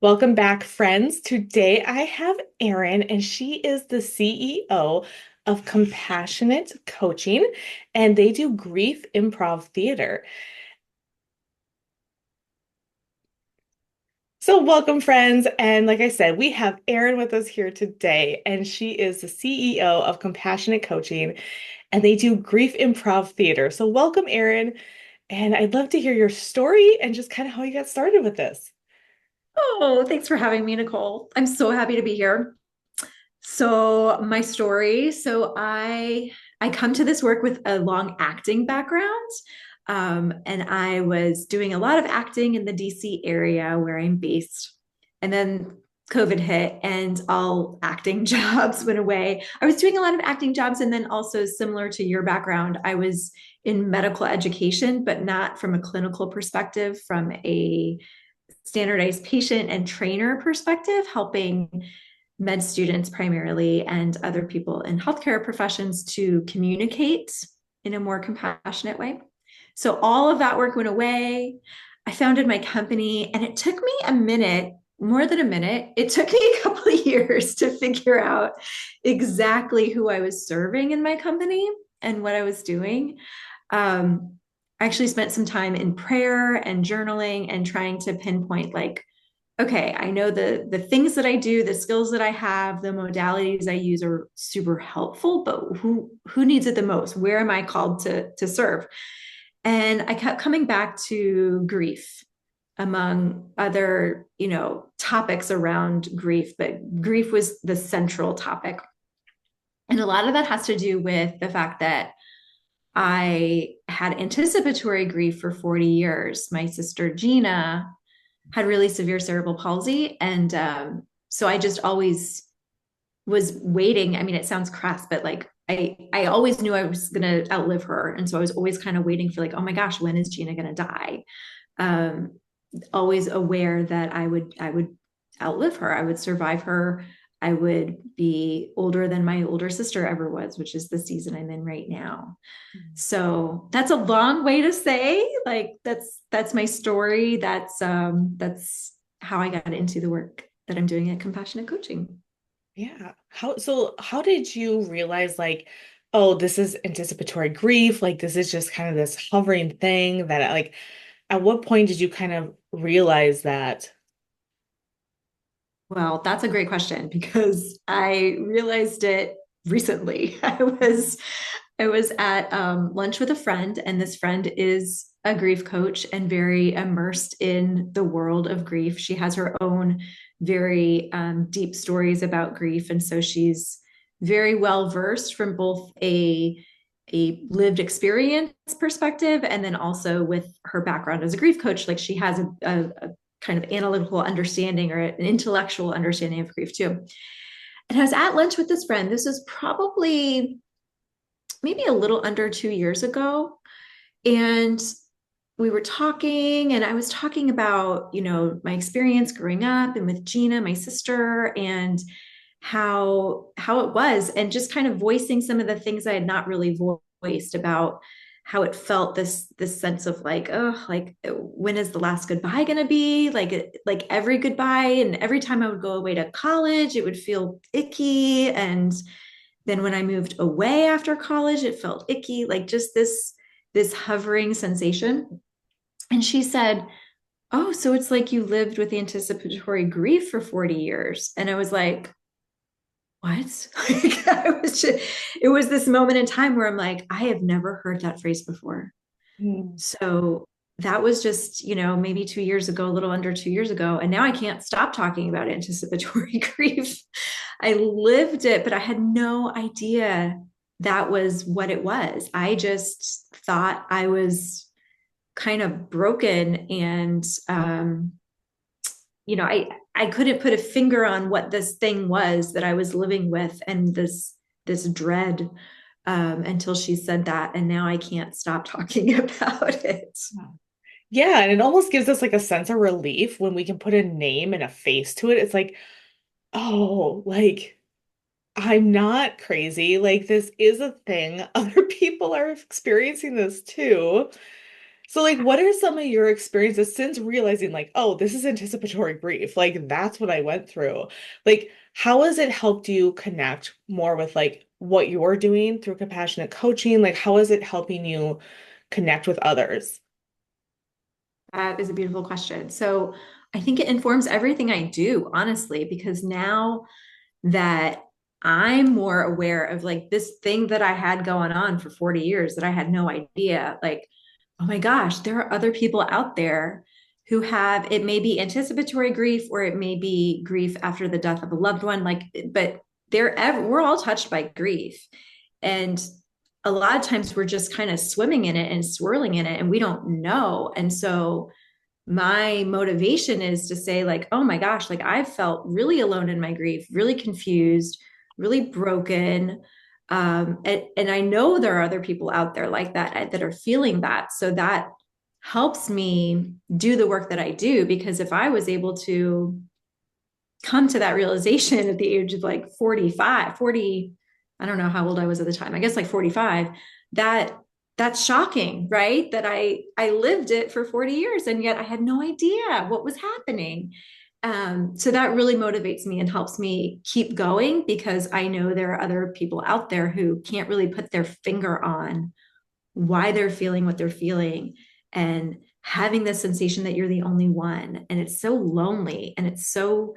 Welcome back, friends. Today I have Erin, and she is the CEO of Compassionate Coaching, and they do grief improv theater. So, welcome, friends. And like I said, we have Erin with us here today, and she is the CEO of Compassionate Coaching, and they do grief improv theater. So, welcome, Erin. And I'd love to hear your story and just kind of how you got started with this. Oh, thanks for having me, Nicole. I'm so happy to be here. So, my story. So I come to this work with a long acting background. And I was doing a lot of acting in the DC area where I'm based. And then COVID hit and all acting jobs went away. I was doing a lot of acting jobs. And then also similar to your background, I was in medical education, but not from a clinical perspective, from a standardized patient and trainer perspective, helping med students primarily and other people in healthcare professions to communicate in a more compassionate way. So all of that work went away. I founded my company, and it took me a minute, more than a minute. It took me a couple of years to figure out exactly who I was serving in my company and what I was doing. I actually spent some time in prayer and journaling and trying to pinpoint, like, okay, I know the things that I do, the skills that I have, the modalities I use are super helpful, but who needs it the most? Where am I called to serve? And I kept coming back to grief among other, topics around grief, but grief was the central topic. And a lot of that has to do with the fact that I had anticipatory grief for 40 years. My sister Gina had really severe cerebral palsy. And so I just always was waiting. I mean, it sounds crass, but like I always knew I was going to outlive her. And so I was always kind of waiting for, like, oh my gosh, when is Gina going to die? Um, Always aware that I would outlive her. I would survive her. I would be older than my older sister ever was, which is the season I'm in right now. So that's a long way to say, like, that's my story. That's how I got into the work that I'm doing at Compassionate Coaching. Yeah. How did you realize like, oh, this is anticipatory grief? Like this is just kind of this hovering thing that like at what point did you kind of realize that? Well, that's a great question because I realized it recently. I was at lunch with a friend, and this friend is a grief coach and very immersed in the world of grief. She has her own very deep stories about grief, and so she's very well versed from both a lived experience perspective and then also with her background as a grief coach. Like, she has a kind of analytical understanding or an intellectual understanding of grief too. And I was at lunch with this friend. This was probably maybe a little under 2 years ago. And we were talking, and I was talking about, my experience growing up and with Gina, my sister, and how it was, and just kind of voicing some of the things I had not really voiced about how it felt, this sense of like, oh, like, when is the last goodbye going to be, like every goodbye, and every time I would go away to college it would feel icky, and then when I moved away after college it felt icky, like just this hovering sensation. And she said, oh, so it's like you lived with anticipatory grief for 40 years. And I was like, what? Like, it was this moment in time where I'm like, I have never heard that phrase before. Mm. So that was just, maybe 2 years ago, a little under 2 years ago. And now I can't stop talking about anticipatory grief. I lived it, but I had no idea that was what it was. I just thought I was kind of broken, and I couldn't put a finger on what this thing was that I was living with, and this dread, until she said that, and now I can't stop talking about it. Yeah, and it almost gives us like a sense of relief when we can put a name and a face to it. It's like, oh, like I'm not crazy. Like this is a thing. Other people are experiencing this too. So, like, what are some of your experiences since realizing, like, oh, this is anticipatory grief? Like, that's what I went through. Like, how has it helped you connect more with, like, what you're doing through compassionate coaching? Like, how is it helping you connect with others? That is a beautiful question. So I think it informs everything I do, honestly, because now that I'm more aware of like this thing that I had going on for 40 years that I had no idea, like, oh my gosh, there are other people out there who have it may be anticipatory grief or it may be grief after the death of a loved one, like, but we're all touched by grief. And a lot of times we're just kind of swimming in it and swirling in it and we don't know. And so my motivation is to say like, oh my gosh, like I've felt really alone in my grief, really confused, really broken. And I know there are other people out there like that are feeling that. So that helps me do the work that I do, because if I was able to come to that realization at the age of like 45, 40, I don't know how old I was at the time. I guess like 45, that that's shocking, right? That I lived it for 40 years and yet I had no idea what was happening. So that really motivates me and helps me keep going, because I know there are other people out there who can't really put their finger on why they're feeling what they're feeling, and having the sensation that you're the only one. And it's so lonely and it's so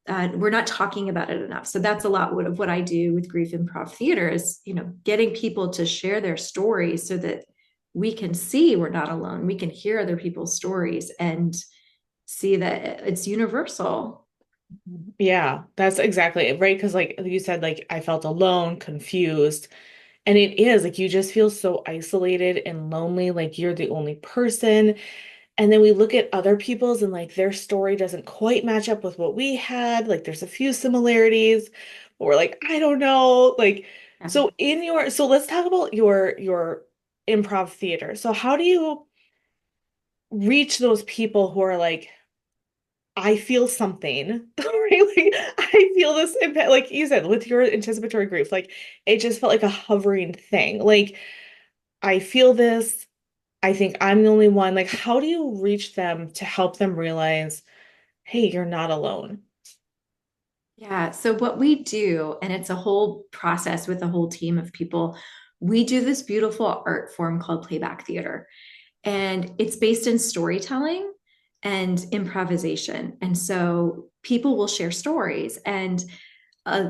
we're not talking about it enough. So that's a lot of what I do with grief improv theater is, getting people to share their stories so that we can see we're not alone. We can hear other people's stories and see that it's universal. Yeah, that's exactly it, right? Because, like you said, like, I felt alone, confused. And it is like you just feel so isolated and lonely, like you're the only person. And then we look at other people's and like their story doesn't quite match up with what we had. Like there's a few similarities, but we're like, I don't know. Like, Yeah. so let's talk about your improv theater. So how do you reach those people who are like, I feel something, right? Like I feel this impact, like you said, with your anticipatory grief, like it just felt like a hovering thing. Like I feel this. I think I'm the only one. Like, how do you reach them to help them realize, hey, you're not alone? Yeah. So what we do, and it's a whole process with a whole team of people, we do this beautiful art form called playback theater. And it's based in storytelling and improvisation. And so people will share stories. And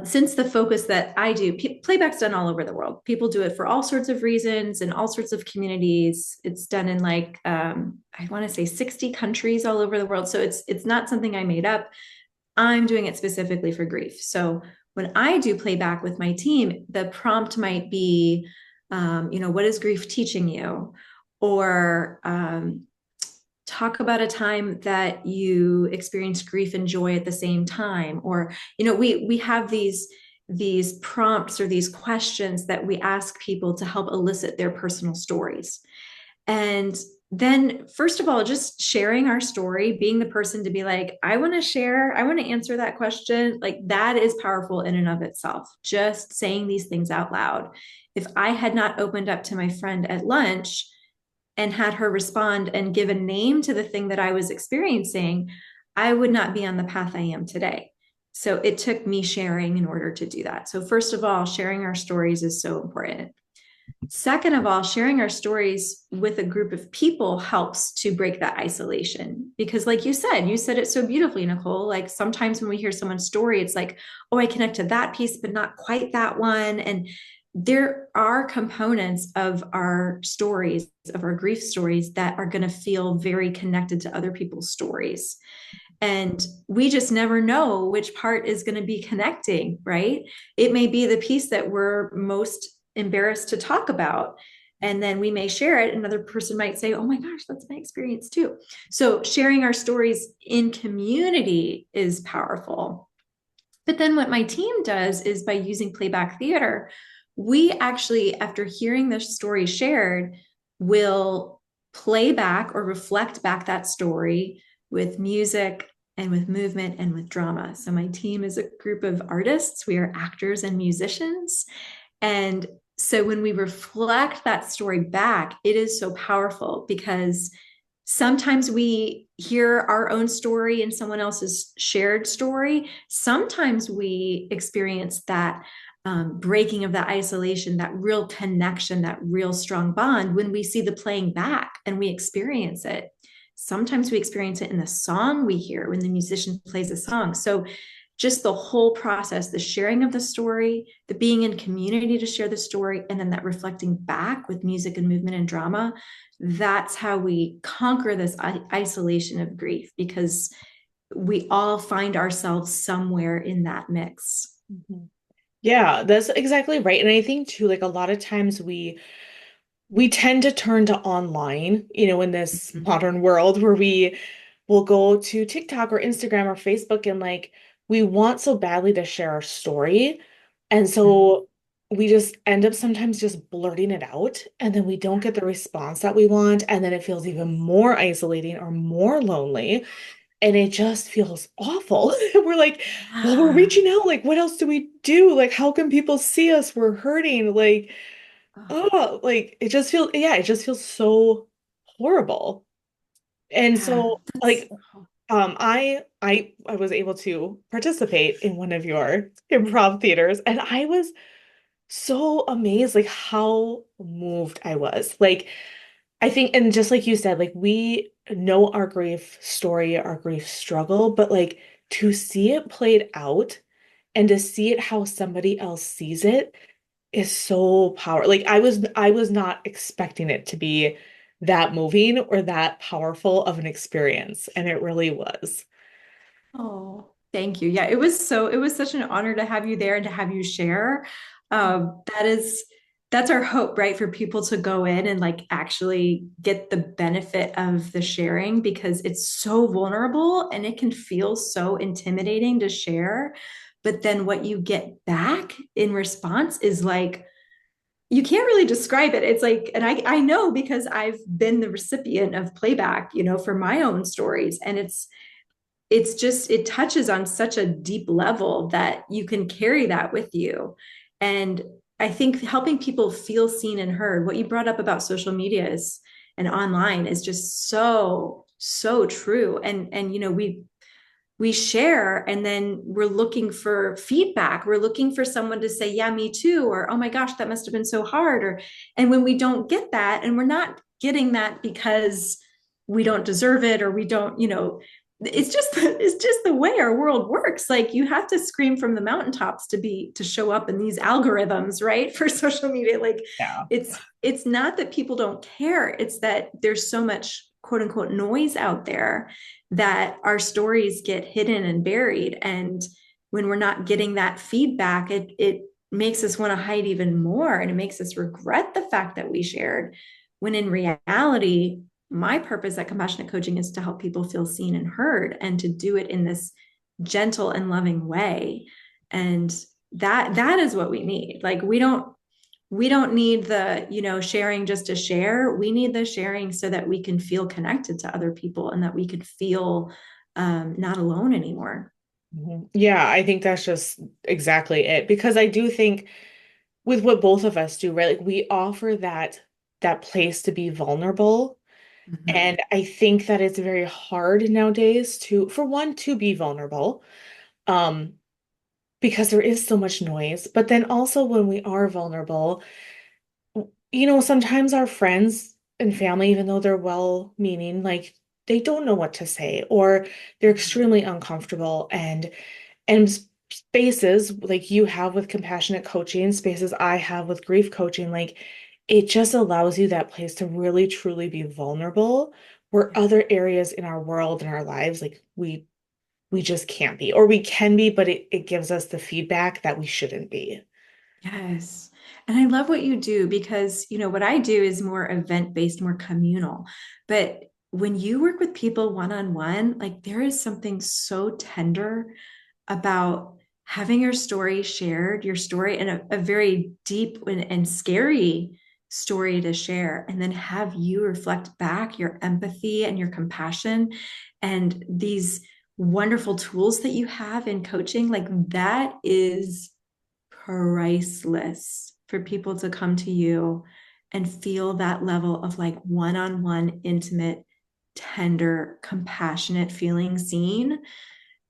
since the focus that I do, playback's done all over the world. People do it for all sorts of reasons and all sorts of communities. It's done in like I want to say 60 countries all over the world. So it's not something I made up. I'm doing it specifically for grief. So when I do playback with my team, the prompt might be, what is grief teaching you? Or talk about a time that you experienced grief and joy at the same time. Or, we have these prompts or these questions that we ask people to help elicit their personal stories. And then, first of all, just sharing our story, being the person to be like, I want to share, I want to answer that question. Like, that is powerful in and of itself. Just saying these things out loud. If I had not opened up to my friend at lunch and had her respond and give a name to the thing that I was experiencing, I would not be on the path I am today. So it took me sharing in order to do that. So, first of all, sharing our stories is so important. Second of all, sharing our stories with a group of people helps to break that isolation. Because, like you said it so beautifully, Nicole. Like sometimes when we hear someone's story, it's like, oh, I connect to that piece, but not quite that one. And there are components of our stories, of our grief stories, that are going to feel very connected to other people's stories. And we just never know which part is going to be connecting, right? It may be the piece that we're most embarrassed to talk about. And then we may share it. Another person might say, oh my gosh, that's my experience too. So sharing our stories in community is powerful. But then what my team does is by using playback theater, we actually, after hearing the story shared, will play back or reflect back that story with music and with movement and with drama. So my team is a group of artists. We are actors and musicians. And So when we reflect that story back, it is so powerful because sometimes we hear our own story and someone else's shared story. Sometimes we experience that breaking of that isolation, that real connection, that real strong bond when we see the playing back and we experience it. Sometimes we experience it in the song we hear when the musician plays a song. So just the whole process, the sharing of the story, the being in community to share the story, and then that reflecting back with music and movement and drama, that's how we conquer this isolation of grief because we all find ourselves somewhere in that mix. Mhm. Yeah, that's exactly right. And I think too, like a lot of times we tend to turn to online, in this Mhm. modern world where we will go to TikTok or Instagram or Facebook and like we want so badly to share our story. And so we just end up sometimes just blurting it out and then we don't get the response that we want. And then it feels even more isolating or more lonely. And it just feels awful. We're like, well, we're Yeah. reaching out. Like, what else do we do? Like, how can people see us? We're hurting. Like, Oh, oh, like it just feels so horrible. And yeah. so That's, like I was able to participate in one of your improv theaters and I was so amazed like how moved I was. Like I think and just like you said, like we know our grief story, our grief struggle, but like to see it played out and to see it how somebody else sees it is so powerful. Like I was not expecting it to be that moving or that powerful of an experience, and it really was. oh, thank you. Yeah, it was such an honor to have you there and to have you share. That is, that's our hope, right? For people to go in and like actually get the benefit of the sharing because it's so vulnerable and it can feel so intimidating to share. But then what you get back in response is like, you can't really describe it. It's like, and I know because I've been the recipient of playback, for my own stories. And it's just it touches on such a deep level that you can carry that with you. And I think helping people feel seen and heard, what you brought up about social media is and online is just so true. And we share and then we're looking for feedback, we're looking for someone to say yeah me too, or oh my gosh that must have been so hard, or and when we don't get that, and we're not getting that because we don't deserve it or we don't, it's just the way our world works. Like you have to scream from the mountaintops to show up in these algorithms, right? For social media. Like Yeah. it's not that people don't care, it's that there's so much quote unquote noise out there that our stories get hidden and buried. And when we're not getting that feedback, it makes us want to hide even more, and it makes us regret the fact that we shared. When in reality, my purpose at Compassionate Coaching is to help people feel seen and heard, and to do it in this gentle and loving way. And that is what we need. Like we don't need the, sharing just to share. We need the sharing so that we can feel connected to other people and that we could feel not alone anymore. Mhm. Yeah, I think that's just exactly it. Because I do think with what both of us do, right? Like we offer that place to be vulnerable. Mhm. And I think that it's very hard nowadays to, for one, to be vulnerable. Um, because there is so much noise. But then also when we are vulnerable, sometimes our friends and family, even though they're well-meaning, like they don't know what to say or they're extremely uncomfortable and spaces like you have with compassionate coaching, spaces I have with grief coaching, like it just allows you that place to really truly be vulnerable where other areas in our world and our lives, like we just can't be, or we can be, but it gives us the feedback that we shouldn't be. Yes. And I love what you do because, what I do is more event based, more communal. But when you work with people one on one, like there is something so tender about having your story shared, your story, and a very deep and scary story to share, and then have you reflect back your empathy and your compassion and these wonderful tools that you have in coaching. Like that is priceless, for people to come to you and feel that level of like one-on-one, intimate, tender, compassionate feeling seen.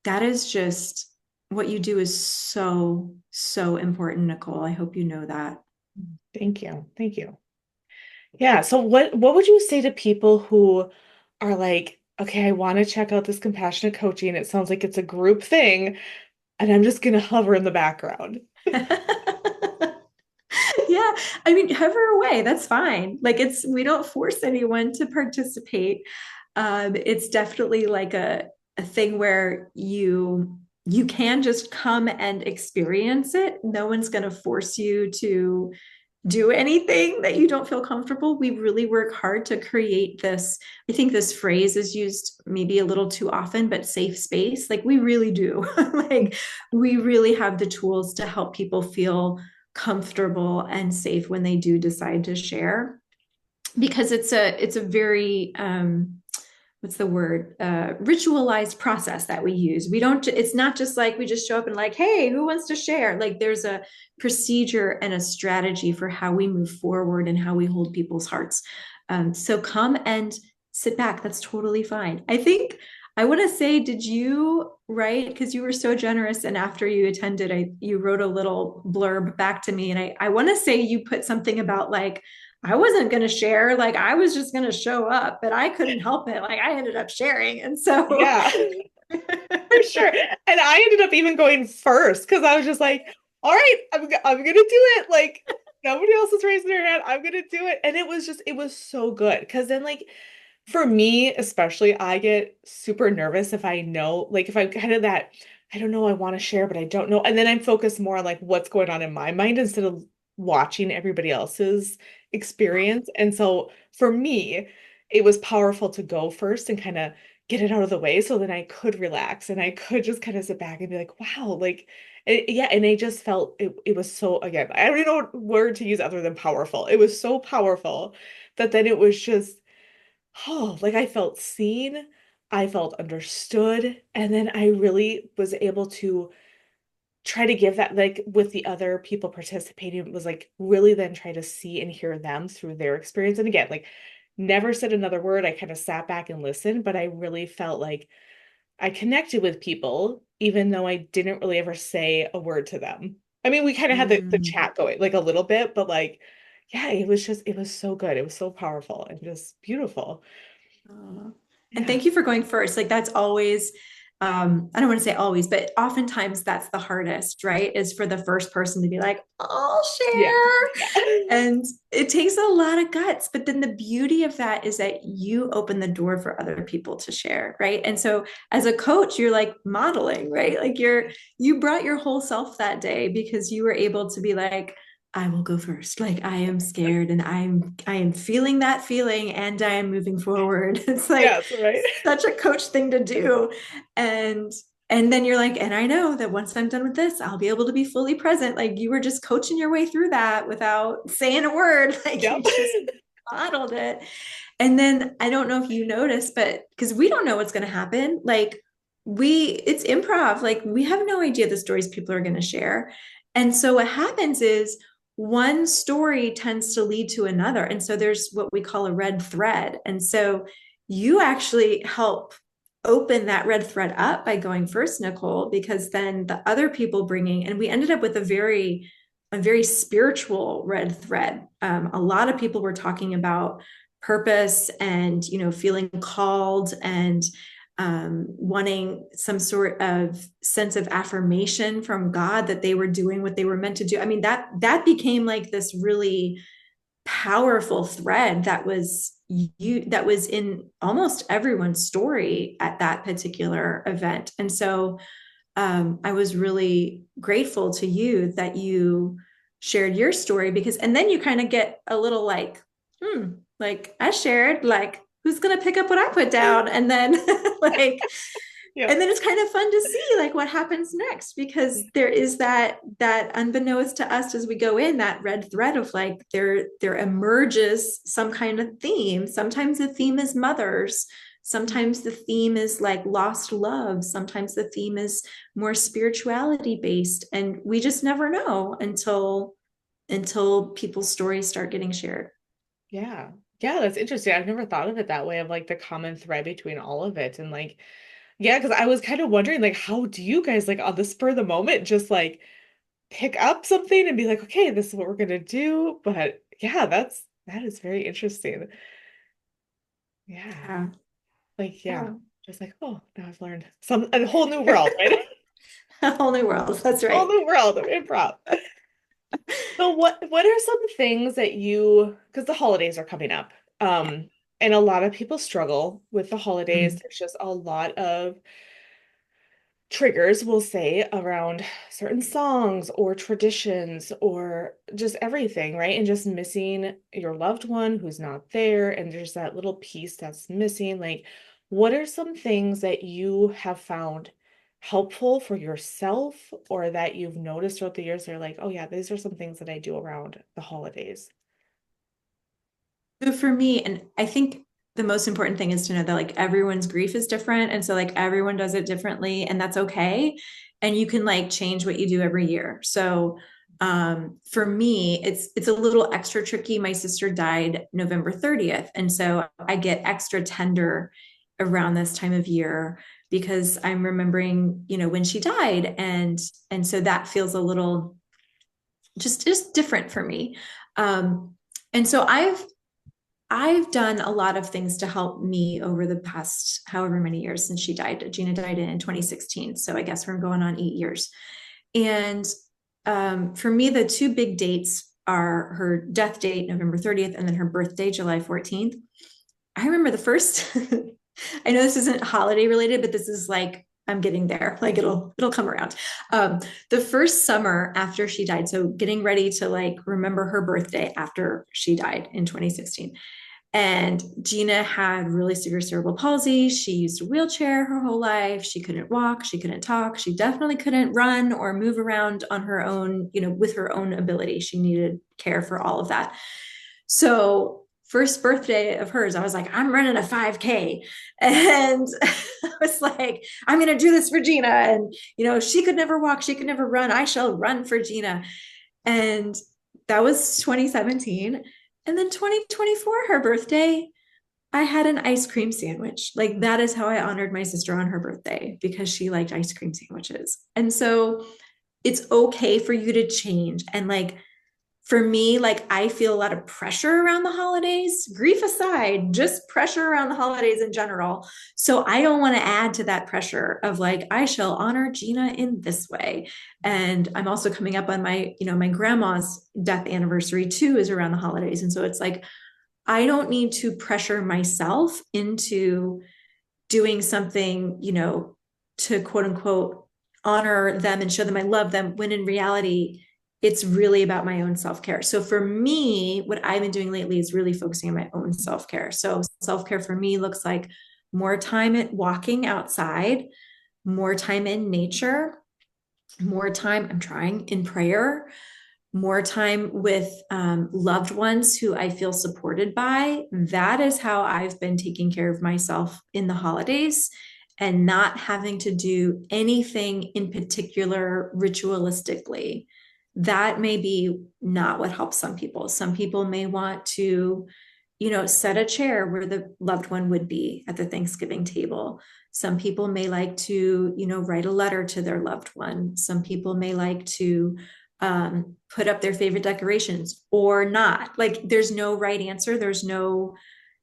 That is just what you do is so, so important, Nicole. I hope you know that. Thank you. Thank you. Yeah. So what would you say to people who are like, okay, I want to check out this compassionate coaching. It sounds like it's a group thing, and I'm just gonna hover in the background. Yeah, I mean, hover away, that's fine. Like we don't force anyone to participate. It's definitely like a thing where you can just come and experience it. No one's going to force you to do anything that you don't feel comfortable. We really work hard to create this. I think this phrase is used maybe a little too often, but safe space. Like we really do. Like we really have the tools to help people feel comfortable and safe when they do decide to share, because it's a very what's the word, ritualized process that we use. We don't, it's not just like we just show up and like, hey, who wants to share? Like there's a procedure and a strategy for how we move forward and how we hold people's hearts. So come and sit back, that's totally fine. I think I want to say, did you write, because you were so generous and after you attended, you wrote a little blurb back to me, and I want to say you put something about like, I wasn't going to share. Like I was just going to show up, but I couldn't help it. Like I ended up sharing. And so, Yeah, for sure. And I ended up even going first because I was just like, all right, I'm gonna do it. Like nobody else is raising their hand. I'm gonna do it. And it was so good. Because then like for me, especially, I get super nervous if I know, like if I'm kind of that, I don't know, I want to share, but I don't know. And then I'm focused more on like what's going on in my mind instead of watching everybody else's experience. And so for me, it was powerful to go first and kind of get it out of the way so then I could relax and I could just kind of sit back and be like, wow, like, yeah. And I just felt it was so, again, I don't even know what word to use other than powerful. It was so powerful that then it was just, oh, like I felt seen, I felt understood, and then I really was able to try to give that, like with the other people participating, it was like really then try to see and hear them through their experience. And again, like never said another word. I kind of sat back and listened, but I really felt like I connected with people, even though I didn't really ever say a word to them. I mean, we kind of had the mm. chat going like a little bit, but like, yeah, it was just, it was so good. It was so powerful and just beautiful. And Yeah. thank you for going first. Like that's always, I don't want to say always, but oftentimes that's the hardest, right? Is for the first person to be like, I'll Yeah. share. Yeah. And it takes a lot of guts. But then the beauty of that is that you open the door for other people to share, right? And so as a coach, you're like modeling, right? Like you brought your whole self that day because you were able to be like, I will go first. Like I am scared and I am feeling that feeling and I am moving forward. It's like Yes, right. such a coach thing to do. And and then you're like, and I know that once I'm done with this, I'll be able to be fully present. Like you were just coaching your way through that without saying a word. Like Yep. you just modeled it. And then I don't know if you noticed, but because we don't know what's going to happen, like it's improv. Like we have no idea the stories people are going to share. And so what happens is one story tends to lead to another. And so there's what we call a red thread. And so you actually help open that red thread up by going first, Nicole, because then the other people bringing, and we ended up with a very spiritual red thread. A lot of people were talking about purpose and feeling called and wanting some sort of sense of affirmation from God that they were doing what they were meant to do. I mean, that became like this really powerful thread that was in almost everyone's story at that particular event. And so I was really grateful to you that you shared your story, because and then you kind of get a little like, like I shared, like who's gonna pick up what I put down? And then like and Yep. then it's kind of fun to see like what happens next, because there is that unbeknownst to us as we go in, that red thread of like there emerges some kind of theme. Sometimes the theme is mothers, sometimes the theme is like lost love, sometimes the theme is more spirituality based, and we just never know until people's stories start getting shared. Yeah. Yeah, that's interesting. I've never thought of it that way, of like the common thread between all of it. And like, yeah, because I was kind of wondering, like, how do you guys, like, on the spur of the moment, just like pick up something and be like, okay, this is what we're gonna do? But yeah, that is very interesting. Yeah. Yeah. Like, yeah, Yeah. just like, oh, now I've learned a whole new world, right? A whole new world. That's Whole right. new world of improv. So what are some things that you, because the holidays are coming up, Yeah. and a lot of people struggle with the holidays. Mhm. There's just a lot of triggers, we'll say, around certain songs or traditions or just everything, right? And just missing your loved one who's not there, and there's that little piece that's missing. Like, what are some things that you have found helpful for yourself or that you've noticed throughout the years? They're like, oh yeah, these are some things that I do around the holidays. So for me, and I think the most important thing is to know that like everyone's grief is different. And so like everyone does it differently, and that's okay. And you can like change what you do every year. So for me, it's a little extra tricky. My sister died November 30th. And so I get extra tender around this time of year because I'm remembering, when she died. And so that feels a little just different for me. Um, and so I've done a lot of things to help me over the past however many years since she died. Gina died in 2016. So I guess we're going on 8 years. And for me, the two big dates are her death date, November 30th, and then her birthday, July 14th. I remember the first, I know this isn't holiday related, but this is like, I'm getting there. Like it'll come around. Um, the first summer after she died, so getting ready to like remember her birthday after she died in 2016. And Gina had really severe cerebral palsy. She used a wheelchair her whole life. She couldn't walk. She couldn't talk. She definitely couldn't run or move around on her own, with her own ability. She needed care for all of that. So, first birthday of hers, I was like, I'm running a 5K. And I was like, I'm going to do this for Gina. And, she could never walk. She could never run. I shall run for Gina. And that was 2017. And then 2024, her birthday, I had an ice cream sandwich. Like that is how I honored my sister on her birthday because she liked ice cream sandwiches. And so it's okay for you to change. And like for me, like I feel a lot of pressure around the holidays, grief aside, just pressure around the holidays in general. So I don't want to add to that pressure of like, I shall honor Gina in this way. And I'm also coming up on my grandma's death anniversary too, is around the holidays. And so it's like, I don't need to pressure myself into doing something, to quote unquote honor them and show them I love them, when in reality, it's really about my own self care. So for me, what I've been doing lately is really focusing on my own self care. So self care for me looks like more time at walking outside, more time in nature, more time, I'm trying, in prayer, more time with loved ones who I feel supported by. That is how I've been taking care of myself in the holidays and not having to do anything in particular ritualistically. That may be not what helps some people. Some people may want to, set a chair where the loved one would be at the Thanksgiving table. Some people may like to, write a letter to their loved one. Some people may like to put up their favorite decorations or not. Like there's no right answer. There's no,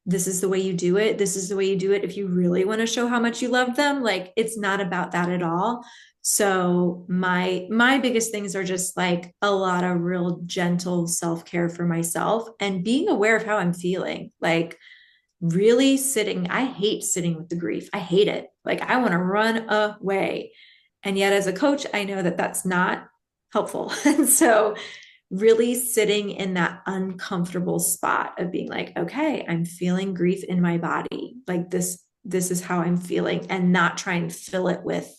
this is the way you do it. This is the way you do it. If you really want to show how much you love them, like it's not about that at all. So my biggest things are just like a lot of real gentle self-care for myself and being aware of how I'm feeling. Like really sitting, I hate sitting with the grief. I hate it. Like I want to run away. And yet as a coach, I know that that's not helpful. And so really sitting in that uncomfortable spot of being like, okay, I'm feeling grief in my body. Like this is how I'm feeling, and not try and fill it with,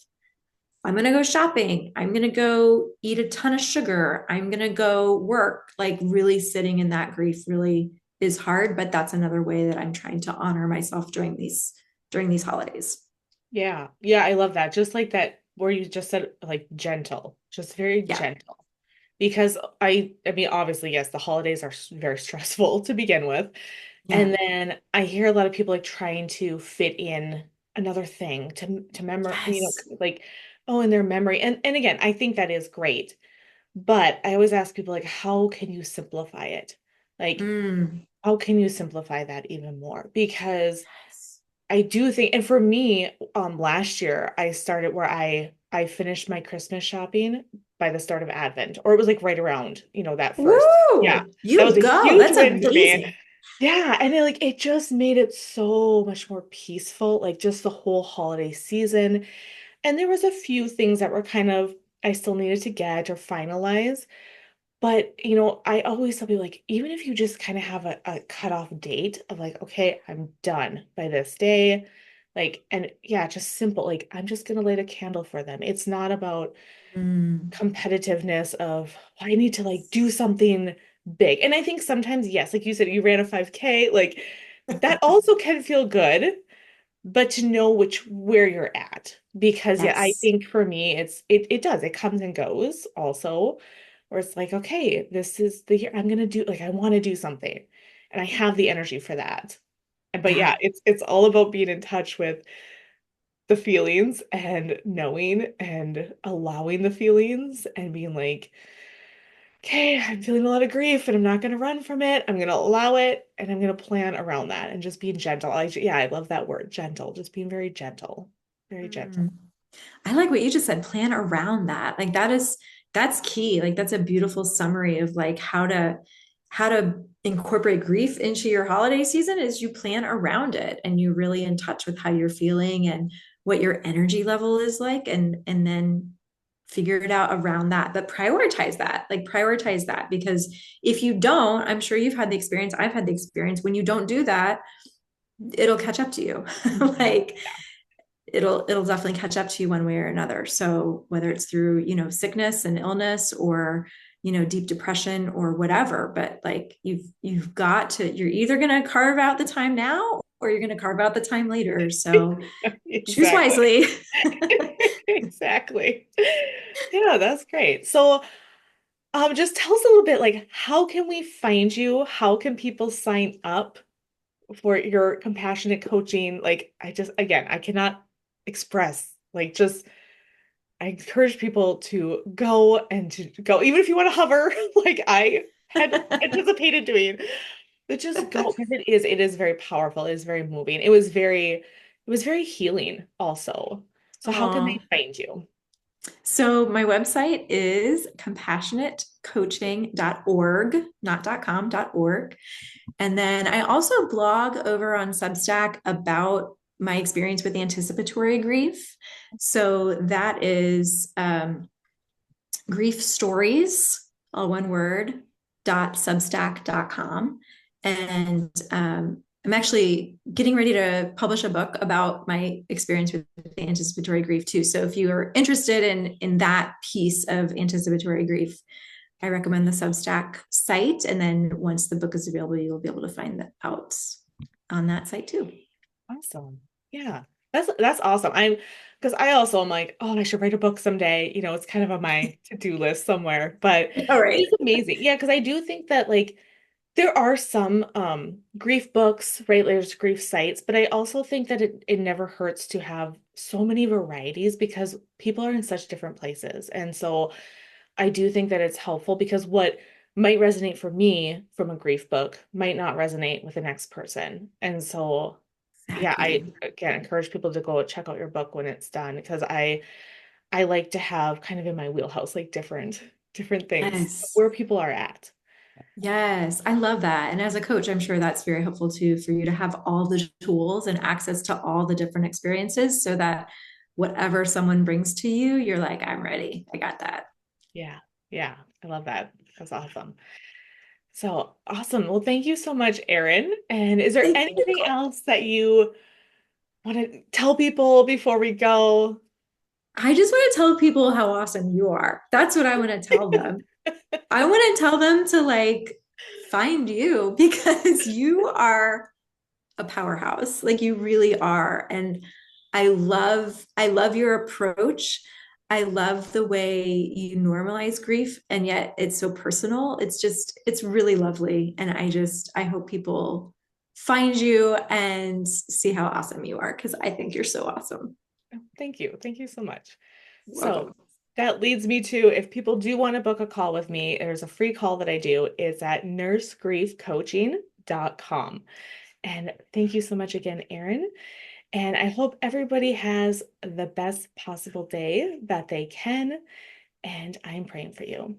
I'm going to go shopping. I'm going to go eat a ton of sugar. I'm going to go work. Like really sitting in that grief really is hard, but that's another way that I'm trying to honor myself during these holidays. Yeah. Yeah, I love that. Just like that where you just said like gentle, just very Yeah. gentle. because I mean, obviously, yes, the holidays are very stressful to begin with. Yeah. And then I hear a lot of people like trying to fit in another thing to remember, Yes. like, oh, in their memory. And again, I think that is great. But I always ask people like, how can you simplify it? Like, Mm. how can you simplify that even more? Because Yes. I do think, and for me, last year I started where I finished my Christmas shopping by the start of Advent, or it was like right around, that first. Yeah, Woo! that You was a go. huge That's win for me. amazing. Yeah, and it just made it so much more peaceful, like just the whole holiday season. And there was a few things that were kind of I still needed to get or finalize. But, I always tell people like, even if you just kind of have a cutoff date of like, okay, I'm done by this day, like, and yeah, just simple, like, I'm just gonna light a candle for them. It's not about Mm. competitiveness of, "Oh, I need to like do something big." And I think sometimes, yes, like you said, you ran a 5K, like that also can feel good, but to know where you're at. Because yeah, I Yes. think for me it does. It comes and goes also, where it's like, okay, this is the year I'm gonna do, like I want to do something and I have the energy for that. But Yeah. yeah, it's all about being in touch with the feelings and knowing and allowing the feelings and being like, okay, I'm feeling a lot of grief and I'm not going to run from it. I'm going to allow it and I'm going to plan around that and just being gentle. Yeah, I love that word, gentle, just being very gentle, very gentle. Mm. I like what you just said, plan around that. Like that's key. Like that's a beautiful summary of like how to incorporate grief into your holiday season is you plan around it and you're really in touch with how you're feeling and what your energy level is like and then figure it out around that. But prioritize that. Like prioritize that because if you don't, I'm sure you've had the experience, I've had the experience when you don't do that, it'll catch up to you. Mhm. Like it'll definitely catch up to you one way or another. So whether it's through, sickness and illness or, deep depression or whatever, but like you've got to, you're either going to carve out the time now or you're going to carve out the time later. So choose Exactly. wisely. Exactly. Yeah, that's great. So, just tell us a little bit like how can we find you? How can people sign up for your compassionate coaching? Like I just again, I cannot express like just I encourage people to go and to go, even if you want to hover, like I had anticipated doing, but just go because it is very powerful. It is very moving. It was very healing also. So how can Aw. they find you? So my website is compassionatecoaching.org, not .com, .org. And then I also blog over on Substack about my experience with anticipatory grief. So that is grief stories, all one word, .substack.com. And I'm actually getting ready to publish a book about my experience with anticipatory grief too. So if you are interested in that piece of anticipatory grief, I recommend the Substack site. And then once the book is available, you'll be able to find that out on that site too. Awesome. Yeah. That's awesome. Because I also am like, oh, I should write a book someday. It's kind of on my to-do list somewhere. But All right. it's amazing. Yeah, because I do think that like there are some grief books, right? There's grief sites, but I also think that it never hurts to have so many varieties because people are in such different places. And so I do think that it's helpful because what might resonate for me from a grief book might not resonate with the next person. And so yeah, I Exactly. again encourage people to go check out your book when it's done because I like to have kind of in my wheelhouse like different things Yes. where people are at. Yes, I love that. And as a coach, I'm sure that's very helpful too for you to have all the tools and access to all the different experiences so that whatever someone brings to you, you're like, I'm ready. I got that. Yeah. Yeah. I love that. That's awesome. So awesome. Well, thank you so much, Erin. And is there Thank you, anything Nicole. else that you want to tell people before we go? I just want to tell people how awesome you are. That's what I want to tell them. I want to tell them to like find you because you are a powerhouse. Like you really are. And I love your approach I love the way you normalize grief and yet it's so personal. It's really lovely. And I hope people find you and see how awesome you are because I think you're so awesome. Thank you. Thank you so much. So Welcome. that leads me to, if people do want to book a call with me, there's a free call that I do. It's at nursegriefcoaching.com. And thank you so much again, Erin. And I hope everybody has the best possible day that they can. And I'm praying for you.